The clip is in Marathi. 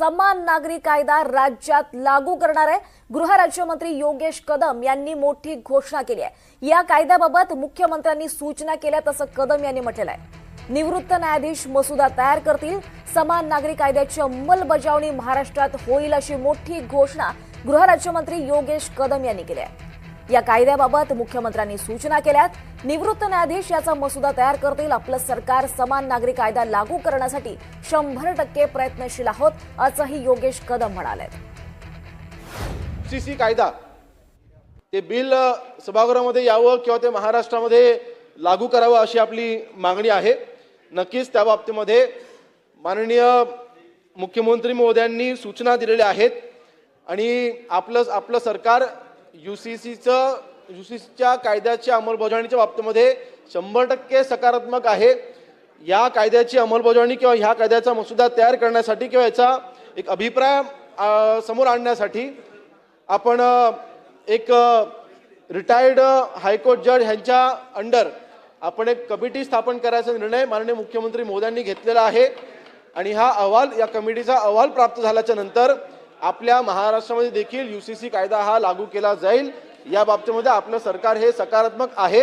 समान नागरी कायदा राज्यात लागू करणार आहे। गृहराज्यमंत्री योगेश कदम यांनी मोठी घोषणा केली आहे। या कायद्याबाबत मुख्यमंत्र्यांनी सूचना केल्यात असं कदम यांनी म्हटलं आहे। निवृत्त न्यायाधीश मसुदा तयार करतील। समान नागरी कायद्याची अंमलबजावणी महाराष्ट्रात होईल अशी मोठी घोषणा गृहराज्यमंत्री योगेश कदम यांनी केली आहे। या कायद्याबाबत मुख्यमंत्र्यांनी सूचना केल्यात। निवृत्त न्यायाधीश याचा मसुदा तयार करतील। आपलं सरकार समान नागरी कायदा लागू करण्यासाठी 100% प्रयत्नशील आहोत असंही योगेश कदम म्हणाले। सीसी कायदा ते बिल सभागृहामध्ये यावं किंवा ते महाराष्ट्रामध्ये लागू करावं अशी आपली मागणी आहे। नक्कीच त्या बाबतीमध्ये माननीय मुख्यमंत्री महोदयांनी सूचना दिलेल्या आहेत आणि आपलं सरकार यूसीसीच्या कायद्याच्या अंमलबजावणीच्या बाबतीमध्ये 100% सकारात्मक आहे। या कायद्याची अंमलबजावणी किंवा ह्या कायद्याचा मसुदा तयार करण्यासाठी किंवा याचा एक अभिप्राय समोर आणण्यासाठी आपण एक रिटायर्ड हायकोर्ट जज यांच्या अंडर आपण एक कमिटी स्थापन करायचा निर्णय माननीय मुख्यमंत्री महोदयांनी घेतलेला आहे आणि हा अहवाल या कमिटीचा अहवाल प्राप्त झाल्याच्या नंतर आपल्या महाराष्ट्रामध्ये देखील यूसीसी कायदा हा लागू केला जाईल। या बाबतीमध्ये आपलं सरकार हे सकारात्मक आहे।